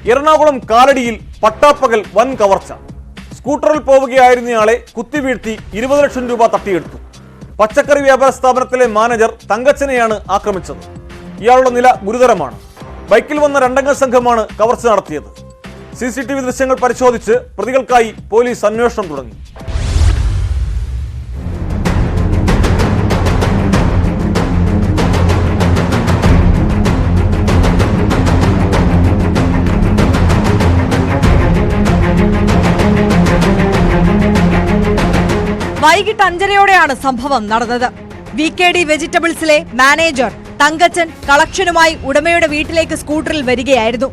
എറണാകുളം കാലടിയിൽ പട്ടാപ്പകൽ വൻ കവർച്ച. സ്കൂട്ടറിൽ പോവുകയായിരുന്നയാളെ കുത്തിവീഴ്ത്തി 20 ലക്ഷം രൂപ തട്ടിയെടുത്തു. പച്ചക്കറി വ്യാപാര സ്ഥാപനത്തിലെ മാനേജർ തങ്കച്ചനെയാണ് ആക്രമിച്ചത്. ഇയാളുടെ നില ഗുരുതരമാണ്. ബൈക്കിൽ വന്ന രണ്ടംഗ സംഘമാണ് കവർച്ച നടത്തിയത്. CCTV ദൃശ്യങ്ങൾ പരിശോധിച്ച് പ്രതികൾക്കായി പോലീസ് അന്വേഷണം തുടങ്ങി. വൈകിട്ട് 5:30യോടെയാണ് സംഭവം നടന്നത്. VKD വെജിറ്റബിൾസിലെ മാനേജർ തങ്കച്ചൻ കളക്ഷനുമായി ഉടമയുടെ വീട്ടിലേക്ക് സ്കൂട്ടറിൽ വരികയായിരുന്നു.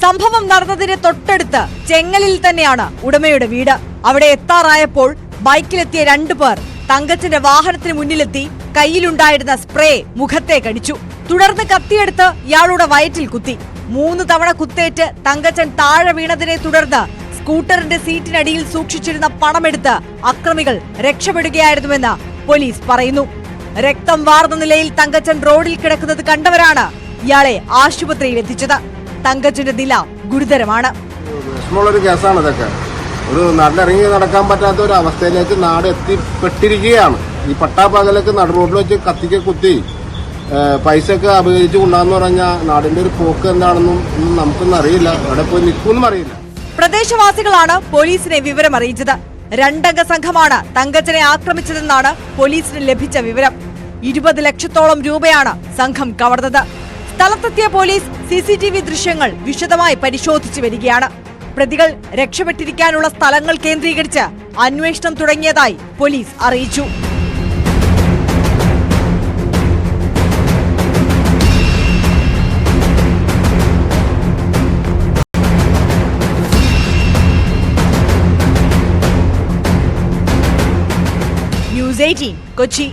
സംഭവം നടന്നതിന് തൊട്ടടുത്ത് ചെങ്ങലിൽ തന്നെയാണ് ഉടമയുടെ വീട്. അവിടെ എത്താറായപ്പോൾ ബൈക്കിലെത്തിയ 2 പേർ തങ്കച്ചന്റെ വാഹനത്തിന് മുന്നിലെത്തി കയ്യിലുണ്ടായിരുന്ന സ്പ്രേ മുഖത്തേക്കടിച്ചു. തുടർന്ന് കത്തിയെടുത്ത് ഇയാളുടെ വയറ്റിൽ കുത്തി. 3 തവണ കുത്തേറ്റ് തങ്കച്ചൻ താഴെ വീണതിനെ തുടർന്ന് സ്കൂട്ടറിന്റെ സീറ്റിനടിയിൽ സൂക്ഷിച്ചിരുന്ന പണമെടുത്ത് അക്രമികൾ രക്ഷപ്പെടുകയായിരുന്നുവെന്ന് പോലീസ് പറയുന്നു. രക്തം വാർന്ന നിലയിൽ തങ്കച്ചൻ റോഡിൽ കിടക്കുന്നത് കണ്ടവരാണ് ഇയാളെ ആശുപത്രിയിൽ എത്തിച്ചത്. തങ്കച്ചന്റെ നില ഗുരുതരമാണ്. വിഷമമുള്ളൊരു കേസാണ് ഇതൊക്കെ. ഒരു നാട്ടിലിറങ്ങി നടക്കാൻ പറ്റാത്ത ഒരു അവസ്ഥയിലേക്ക് നാട് എത്തിപ്പെട്ടിരിക്കുകയാണ്. ഈ പട്ടാപ്പകലൊക്കെ നടു റോഡിൽ വെച്ച് കത്തിക്ക് കുത്തി പൈസയൊക്കെ അപകരിച്ച് കൊണ്ടാന്ന് പറഞ്ഞാൽ നാടിന്റെ ഒരു പോക്ക് എന്താണെന്നും നമുക്കൊന്നും അറിയില്ല. എവിടെ പോയി നിൽക്കുമെന്നും അറിയില്ല. പ്രദേശവാസികളാണ് പോലീസിനെ വിവരം അറിയിച്ചത്. 2 അംഗ സംഘമാണ് തങ്കച്ചനെ ആക്രമിച്ചതെന്നാണ് പോലീസിന് ലഭിച്ച വിവരം. 20 ലക്ഷത്തോളം രൂപയാണ് സംഘം കവർന്നത്. സ്ഥലത്തെത്തിയ പോലീസ് CCTV ദൃശ്യങ്ങൾ വിശദമായി പരിശോധിച്ചു വരികയാണ്. പ്രതികൾ രക്ഷപ്പെട്ടിരിക്കാനുള്ള സ്ഥലങ്ങൾ കേന്ദ്രീകരിച്ച് അന്വേഷണം തുടങ്ങിയതായി പോലീസ് അറിയിച്ചു. News 18 കൊച്ചി.